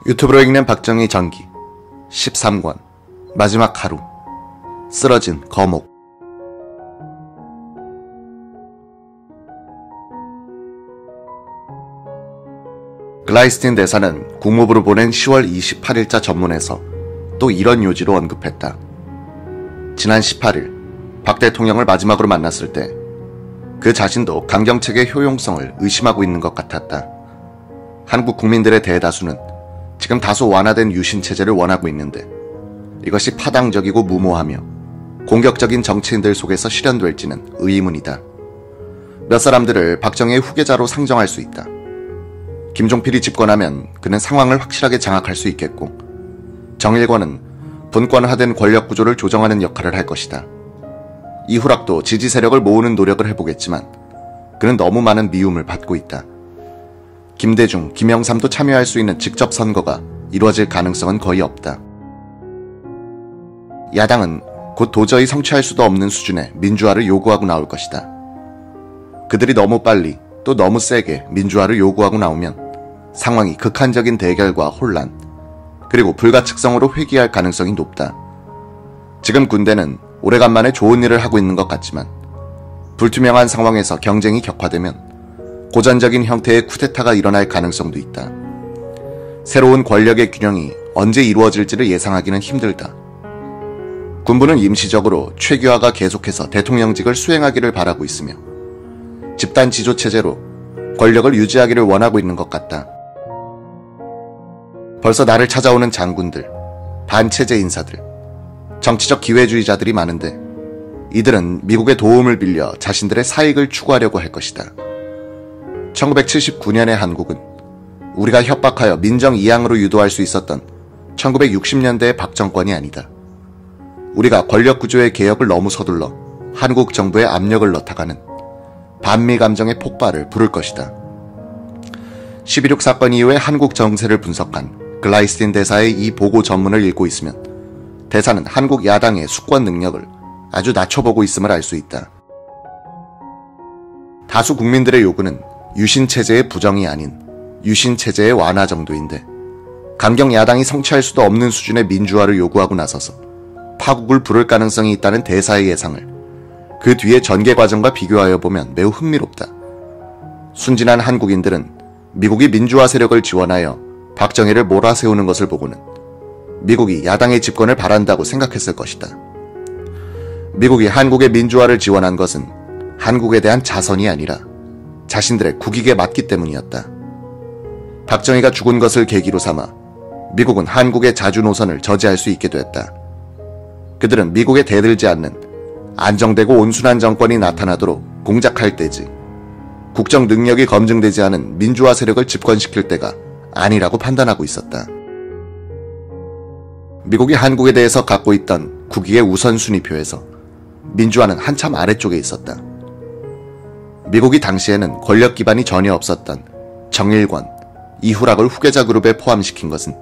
유튜브로 읽는 박정희 전기 13권 마지막 하루. 쓰러진 거목. 글라이스틴 대사는 국무부로 보낸 10월 28일자 전문에서 또 이런 요지로 언급했다. 지난 18일 박 대통령을 마지막으로 만났을 때 그 자신도 강경책의 효용성을 의심하고 있는 것 같았다. 한국 국민들의 대다수는 지금 다소 완화된 유신체제를 원하고 있는데 이것이 파당적이고 무모하며 공격적인 정치인들 속에서 실현될지는 의문이다. 몇 사람들을 박정희의 후계자로 상정할 수 있다. 김종필이 집권하면 그는 상황을 확실하게 장악할 수 있겠고, 정일권은 분권화된 권력 구조를 조정하는 역할을 할 것이다. 이후락도 지지 세력을 모으는 노력을 해보겠지만 그는 너무 많은 미움을 받고 있다. 김대중, 김영삼도 참여할 수 있는 직접 선거가 이루어질 가능성은 거의 없다. 야당은 곧 도저히 성취할 수도 없는 수준의 민주화를 요구하고 나올 것이다. 그들이 너무 빨리 또 너무 세게 민주화를 요구하고 나오면 상황이 극한적인 대결과 혼란, 그리고 불가측성으로 회귀할 가능성이 높다. 지금 군대는 오래간만에 좋은 일을 하고 있는 것 같지만 불투명한 상황에서 경쟁이 격화되면 고전적인 형태의 쿠데타가 일어날 가능성도 있다. 새로운 권력의 균형이 언제 이루어질지를 예상하기는 힘들다. 군부는 임시적으로 최규하가 계속해서 대통령직을 수행하기를 바라고 있으며 집단 지조체제로 권력을 유지하기를 원하고 있는 것 같다. 벌써 나를 찾아오는 장군들, 반체제 인사들, 정치적 기회주의자들이 많은데 이들은 미국의 도움을 빌려 자신들의 사익을 추구하려고 할 것이다. 1979년의 한국은 우리가 협박하여 민정 이양으로 유도할 수 있었던 1960년대의 박정권이 아니다. 우리가 권력구조의 개혁을 너무 서둘러 한국 정부에 압력을 넣다가는 반미 감정의 폭발을 부를 것이다. 12.6 사건 이후의 한국 정세를 분석한 글라이스틴 대사의 이 보고 전문을 읽고 있으면 대사는 한국 야당의 수권 능력을 아주 낮춰보고 있음을 알 수 있다. 다수 국민들의 요구는 유신체제의 부정이 아닌 유신체제의 완화 정도인데, 강경 야당이 성취할 수도 없는 수준의 민주화를 요구하고 나서서 파국을 부를 가능성이 있다는 대사의 예상을 그 뒤의 전개 과정과 비교하여 보면 매우 흥미롭다. 순진한 한국인들은 미국이 민주화 세력을 지원하여 박정희를 몰아세우는 것을 보고는 미국이 야당의 집권을 바란다고 생각했을 것이다. 미국이 한국의 민주화를 지원한 것은 한국에 대한 자선이 아니라 자신들의 국익에 맞기 때문이었다. 박정희가 죽은 것을 계기로 삼아 미국은 한국의 자주 노선을 저지할 수 있게 됐다. 그들은 미국에 대들지 않는 안정되고 온순한 정권이 나타나도록 공작할 때지, 국정 능력이 검증되지 않은 민주화 세력을 집권시킬 때가 아니라고 판단하고 있었다. 미국이 한국에 대해서 갖고 있던 국익의 우선순위표에서 민주화는 한참 아래쪽에 있었다. 미국이 당시에는 권력 기반이 전혀 없었던 정일권, 이후락을 후계자 그룹에 포함시킨 것은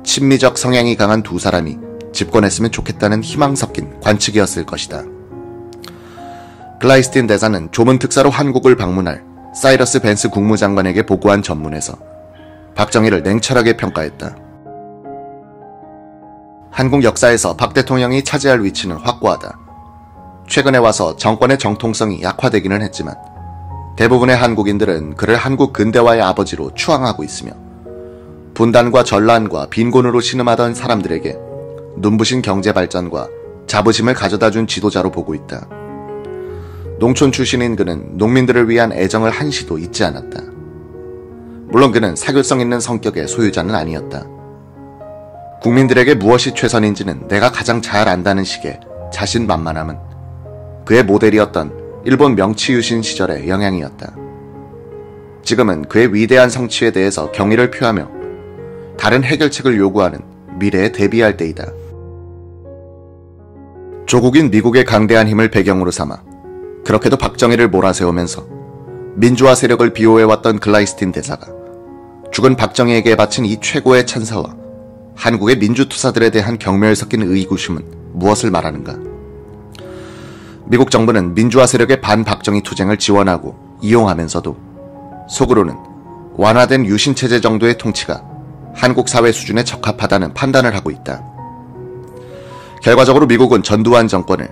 친미적 성향이 강한 두 사람이 집권했으면 좋겠다는 희망 섞인 관측이었을 것이다. 글라이스틴 대사는 조문 특사로 한국을 방문할 사이러스 벤스 국무장관에게 보고한 전문에서 박정희를 냉철하게 평가했다. 한국 역사에서 박 대통령이 차지할 위치는 확고하다. 최근에 와서 정권의 정통성이 약화되기는 했지만 대부분의 한국인들은 그를 한국 근대화의 아버지로 추앙하고 있으며 분단과 전란과 빈곤으로 신음하던 사람들에게 눈부신 경제발전과 자부심을 가져다준 지도자로 보고 있다. 농촌 출신인 그는 농민들을 위한 애정을 한시도 잊지 않았다. 물론 그는 사교성 있는 성격의 소유자는 아니었다. 국민들에게 무엇이 최선인지는 내가 가장 잘 안다는 식의 자신만만함은 그의 모델이었던 일본 명치유신 시절의 영향이었다. 지금은 그의 위대한 성취에 대해서 경의를 표하며 다른 해결책을 요구하는 미래에 대비할 때이다. 조국인 미국의 강대한 힘을 배경으로 삼아 그렇게도 박정희를 몰아세우면서 민주화 세력을 비호해왔던 글라이스틴 대사가 죽은 박정희에게 바친 이 최고의 찬사와 한국의 민주투사들에 대한 경멸 섞인 의구심은 무엇을 말하는가? 미국 정부는 민주화 세력의 반박정희 투쟁을 지원하고 이용하면서도 속으로는 완화된 유신체제 정도의 통치가 한국 사회 수준에 적합하다는 판단을 하고 있다. 결과적으로 미국은 전두환 정권을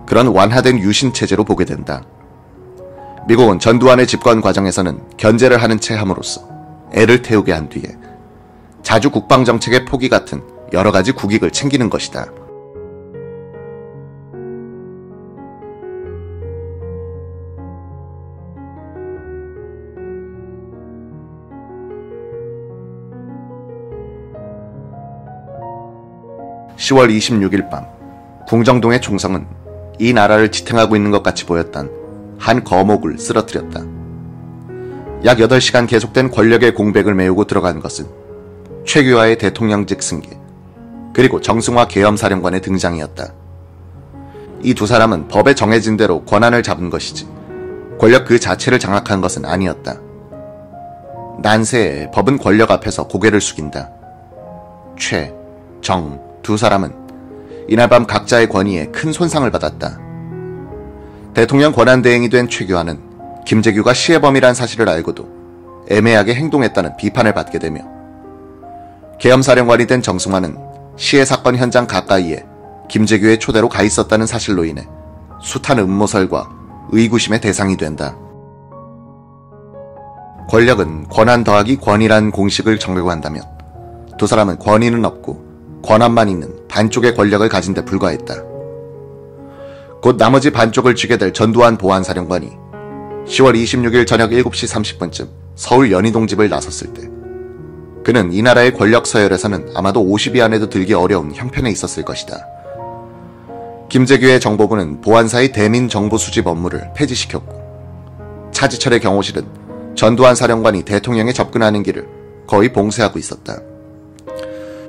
그런 완화된 유신 체제로 보게 된다. 미국은 전두환의 집권 과정에서는 견제를 하는 채 함으로써 애를 태우게 한 뒤에 자주 국방정책의 포기 같은 여러 가지 국익을 챙기는 것이다. (10월 26일) 밤 궁정동의 총성은 이 나라를 지탱하고 있는 것 같이 보였던 한 거목을 쓰러뜨렸다. 약 8시간 계속된 권력의 공백을 메우고 들어간 것은 최규하의 대통령직 승계, 그리고 정승화 계엄사령관의 등장이었다. 이 두 사람은 법에 정해진 대로 권한을 잡은 것이지 권력 그 자체를 장악한 것은 아니었다. 난세에 법은 권력 앞에서 고개를 숙인다. 최, 정 두 사람은 이날 밤 각자의 권위에 큰 손상을 받았다. 대통령 권한대행이 된 최규하는 김재규가 시해범이란 사실을 알고도 애매하게 행동했다는 비판을 받게 되며, 계엄사령관이 된 정승화는 시해 사건 현장 가까이에 김재규의 초대로 가 있었다는 사실로 인해 숱한 음모설과 의구심의 대상이 된다. 권력은 권한 더하기 권위란 공식을 적용한다면 두 사람은 권위는 없고 권한만 있는 반쪽의 권력을 가진 데 불과했다. 곧 나머지 반쪽을 쥐게 될 전두환 보안사령관이 10월 26일 저녁 7시 30분쯤 서울 연희동 집을 나섰을 때 그는 이 나라의 권력 서열에서는 아마도 50위 안에도 들기 어려운 형편에 있었을 것이다. 김재규의 정보부는 보안사의 대민 정보 수집 업무를 폐지시켰고, 차지철의 경호실은 전두환 사령관이 대통령에 접근하는 길을 거의 봉쇄하고 있었다.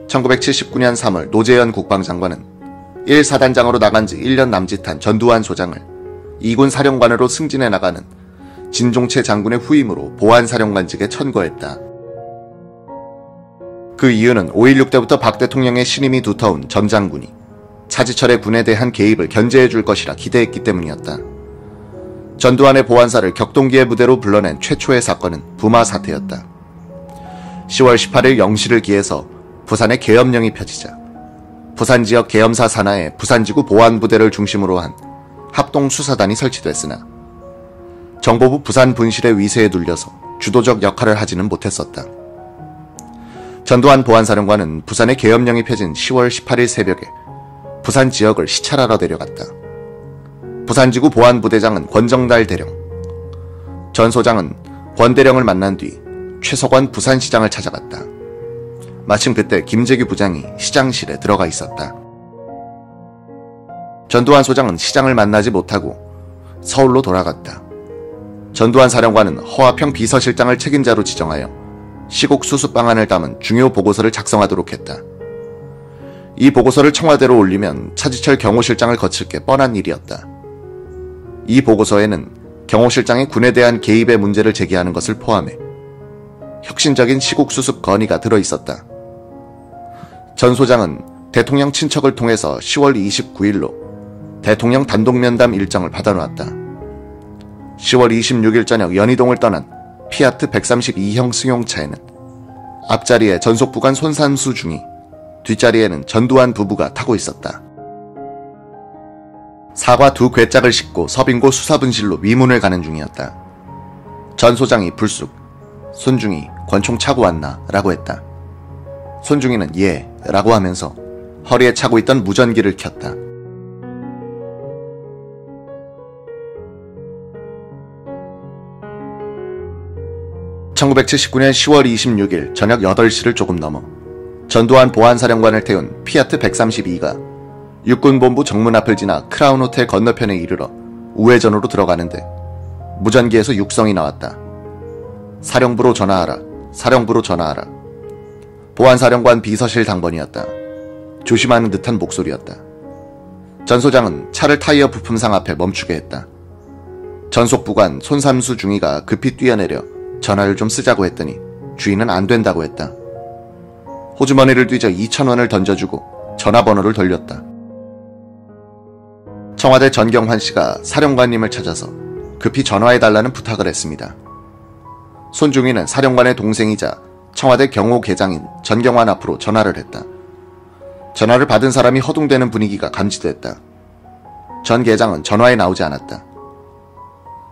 1979년 3월 노재현 국방장관은 1사단장으로 나간 지 1년 남짓한 전두환 소장을 2군 사령관으로 승진해 나가는 진종채 장군의 후임으로 보안사령관직에 천거했다. 그 이유는 5.16 때부터 박 대통령의 신임이 두터운 전 장군이 차지철의 군에 대한 개입을 견제해 줄 것이라 기대했기 때문이었다. 전두환의 보안사를 격동기의 부대로 불러낸 최초의 사건은 부마 사태였다. 10월 18일 0시를 기해서 부산에 계엄령이 펴지자 부산 지역 계엄사 산하에 부산지구 보안부대를 중심으로 한 합동수사단이 설치됐으나 정보부 부산 분실의 위세에 눌려서 주도적 역할을 하지는 못했었다. 전두환 보안사령관은 부산에 계엄령이 펴진 10월 18일 새벽에 부산 지역을 시찰하러 내려갔다. 부산지구 보안부대장은 권정달 대령, 전 소장은 권 대령을 만난 뒤 최석원 부산시장을 찾아갔다. 마침 그때 김재규 부장이 시장실에 들어가 있었다. 전두환 소장은 시장을 만나지 못하고 서울로 돌아갔다. 전두환 사령관은 허화평 비서실장을 책임자로 지정하여 시국 수습 방안을 담은 중요 보고서를 작성하도록 했다. 이 보고서를 청와대로 올리면 차지철 경호실장을 거칠 게 뻔한 일이었다. 이 보고서에는 경호실장의 군에 대한 개입의 문제를 제기하는 것을 포함해 혁신적인 시국 수습 건의가 들어있었다. 전 소장은 대통령 친척을 통해서 10월 29일로 대통령 단독 면담 일정을 받아놓았다. 10월 26일 저녁 연희동을 떠난 피아트 132형 승용차에는 앞자리에 전속부관 손삼수 중이, 뒷자리에는 전두환 부부가 타고 있었다. 사과 2궤짝을 싣고 서빙고 수사분실로 위문을 가는 중이었다. 전 소장이 불쑥 손중이 권총 차고 왔나? 라고 했다. 손중이는 예 라고 하면서 허리에 차고 있던 무전기를 켰다. (1979년 10월 26일) 저녁 8시를 조금 넘어 전두환 보안사령관을 태운 피아트 132가 육군본부 정문 앞을 지나 크라운 호텔 건너편에 이르러 우회전으로 들어가는데 무전기에서 육성이 나왔다. 사령부로 전화하라. 사령부로 전화하라. 보안사령관 비서실 당번이었다. 조심하는 듯한 목소리였다. 전 소장은 차를 타이어 부품상 앞에 멈추게 했다. 전속부관 손삼수 중위가 급히 뛰어내려 전화를 좀 쓰자고 했더니 주인은 안 된다고 했다. 호주머니를 뒤져 2,000원을 던져주고 전화번호를 돌렸다. 청와대 전경환 씨가 사령관님을 찾아서 급히 전화해달라는 부탁을 했습니다. 손중위는 사령관의 동생이자 청와대 경호계장인 전경환 앞으로 전화를 했다. 전화를 받은 사람이 허둥대는 분위기가 감지됐다. 전 계장은 전화에 나오지 않았다.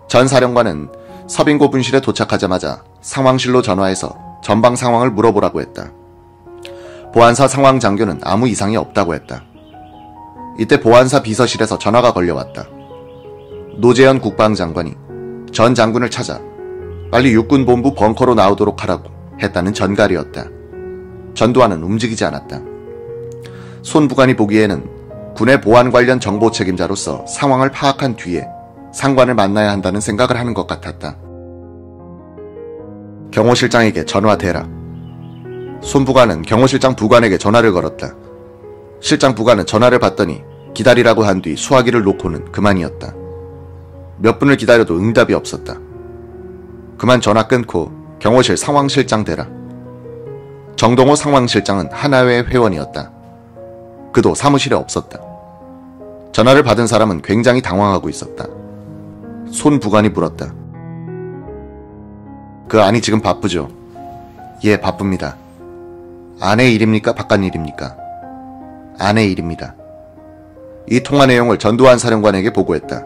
전 사령관은 서빙고 분실에 도착하자마자 상황실로 전화해서 전방 상황을 물어보라고 했다. 보안사 상황장교는 아무 이상이 없다고 했다. 이때 보안사 비서실에서 전화가 걸려왔다. 노재현 국방장관이 전 장군을 찾아 빨리 육군본부 벙커로 나오도록 하라고 했다는 전갈이었다. 전두환은 움직이지 않았다. 손부관이 보기에는 군의 보안 관련 정보 책임자로서 상황을 파악한 뒤에 상관을 만나야 한다는 생각을 하는 것 같았다. 경호실장에게 전화대라. 손부관은 경호실장 부관에게 전화를 걸었다. 실장 부관은 전화를 받더니 기다리라고 한 뒤 수화기를 놓고는 그만이었다. 몇 분을 기다려도 응답이 없었다. 그만 전화 끊고 경호실 상황실장 대라. 정동호 상황실장은 하나회 회원이었다. 그도 사무실에 없었다. 전화를 받은 사람은 굉장히 당황하고 있었다. 손 부관이 물었다. 그 안이 지금 바쁘죠? 예, 바쁩니다. 아내 일입니까? 바깥 일입니까? 아내 일입니다. 이 통화 내용을 전두환 사령관에게 보고했다.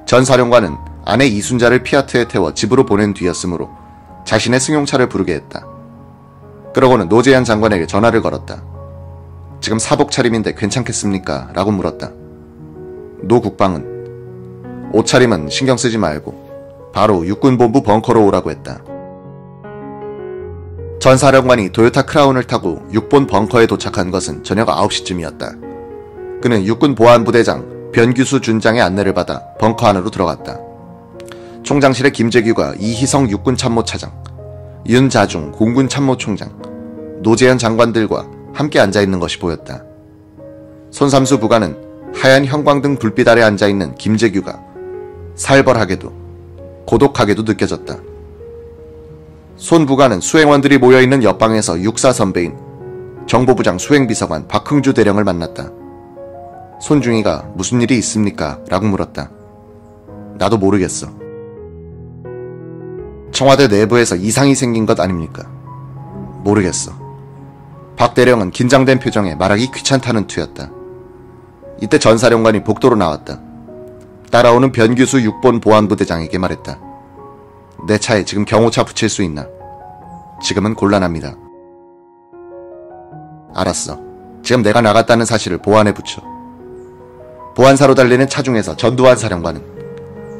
전 사령관은 아내 이순자를 피아트에 태워 집으로 보낸 뒤였으므로 자신의 승용차를 부르게 했다. 그러고는 노재현 장관에게 전화를 걸었다. 지금 사복 차림인데 괜찮겠습니까? 라고 물었다. 노 국방은 옷차림은 신경 쓰지 말고 바로 육군본부 벙커로 오라고 했다. 전 사령관이 도요타 크라운을 타고 육본 벙커에 도착한 것은 저녁 9시쯤이었다. 그는 육군보안부대장 변규수 준장의 안내를 받아 벙커 안으로 들어갔다. 총장실에 김재규가 이희성 육군참모차장, 윤자중 공군참모총장, 노재현 장관들과 함께 앉아있는 것이 보였다. 손삼수 부관은 하얀 형광등 불빛 아래 앉아있는 김재규가 살벌하게도 고독하게도 느껴졌다. 손 부관은 수행원들이 모여있는 옆방에서 육사 선배인 정보부장 수행비서관 박흥주 대령을 만났다. 손중이가 무슨 일이 있습니까? 라고 물었다. 나도 모르겠어. 청와대 내부에서 이상이 생긴 것 아닙니까? 모르겠어. 박 대령은 긴장된 표정에 말하기 귀찮다는 투였다. 이때 전 사령관이 복도로 나왔다. 따라오는 변규수 육본 보안부대장에게 말했다. 내 차에 지금 경호차 붙일 수 있나? 지금은 곤란합니다. 알았어. 지금 내가 나갔다는 사실을 보안에 붙여. 보안사로 달리는 차 중에서 전두환 사령관은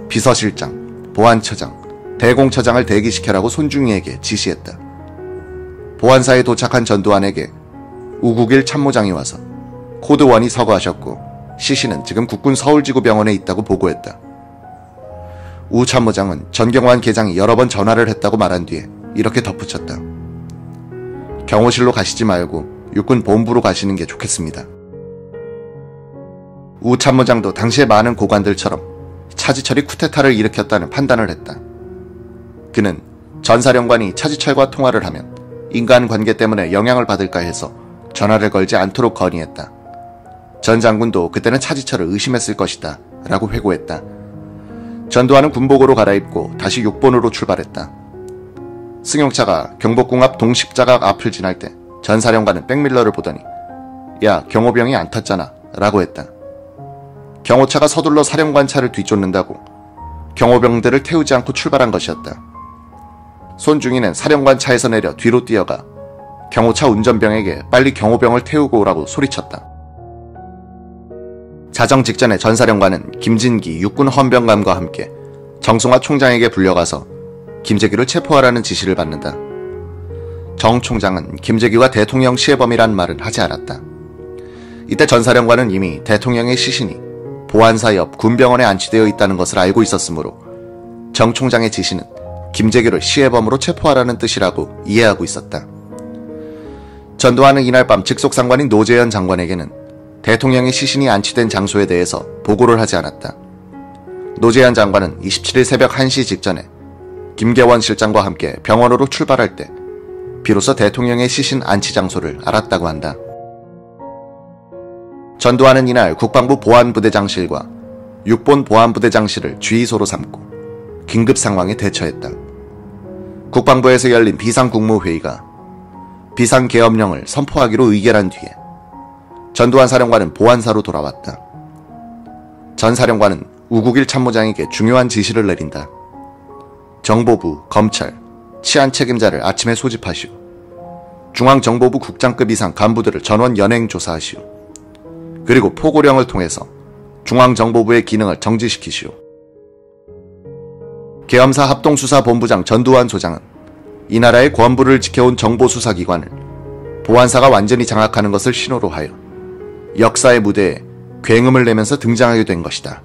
비서실장, 보안처장, 대공처장을 대기시켜라고 손중희에게 지시했다. 보안사에 도착한 전두환에게 우국일 참모장이 와서 코드1이 서거하셨고 시신은 지금 국군 서울지구병원에 있다고 보고했다. 우 참모장은 전경환 계장이 여러 번 전화를 했다고 말한 뒤에 이렇게 덧붙였다. 경호실로 가시지 말고 육군 본부로 가시는 게 좋겠습니다. 우 참모장도 당시의 많은 고관들처럼 차지철이 쿠데타를 일으켰다는 판단을 했다. 그는 전 사령관이 차지철과 통화를 하면 인간관계 때문에 영향을 받을까 해서 전화를 걸지 않도록 건의했다. 전 장군도 그때는 차지철을 의심했을 것이다 라고 회고했다. 전두환은 군복으로 갈아입고 다시 육본으로 출발했다. 승용차가 경복궁 앞 동식자각 앞을 지날 때 전 사령관은 백밀러를 보더니 야, 경호병이 안 탔잖아 라고 했다. 경호차가 서둘러 사령관 차를 뒤쫓는다고 경호병들을 태우지 않고 출발한 것이었다. 손중희는 사령관 차에서 내려 뒤로 뛰어가 경호차 운전병에게 빨리 경호병을 태우고 오라고 소리쳤다. 자정 직전에 전 사령관은 김진기 육군 헌병감과 함께 정승화 총장에게 불려가서 김재규를 체포하라는 지시를 받는다. 정 총장은 김재규가 대통령 시해범이란 말은 하지 않았다. 이때 전 사령관은 이미 대통령의 시신이 보안사 옆 군병원에 안치되어 있다는 것을 알고 있었으므로 정 총장의 지시는 김재규를 시해범으로 체포하라는 뜻이라고 이해하고 있었다. 전두환은 이날 밤 직속상관인 노재현 장관에게는 대통령의 시신이 안치된 장소에 대해서 보고를 하지 않았다. 노재현 장관은 27일 새벽 1시 직전에 김계원 실장과 함께 병원으로 출발할 때 비로소 대통령의 시신 안치 장소를 알았다고 한다. 전두환은 이날 국방부 보안부대장실과 육본 보안부대장실을 주의소로 삼고 긴급 상황에 대처했다. 국방부에서 열린 비상국무회의가 비상계엄령을 선포하기로 의결한 뒤에 전두환 사령관은 보안사로 돌아왔다. 전 사령관은 우국일 참모장에게 중요한 지시를 내린다. 정보부, 검찰, 치안 책임자를 아침에 소집하시오. 중앙정보부 국장급 이상 간부들을 전원 연행 조사하시오. 그리고 포고령을 통해서 중앙정보부의 기능을 정지시키시오. 계엄사 합동수사본부장 전두환 소장은 이 나라의 권부를 지켜온 정보수사기관을 보안사가 완전히 장악하는 것을 신호로 하여 역사의 무대에 굉음을 내면서 등장하게 된 것이다.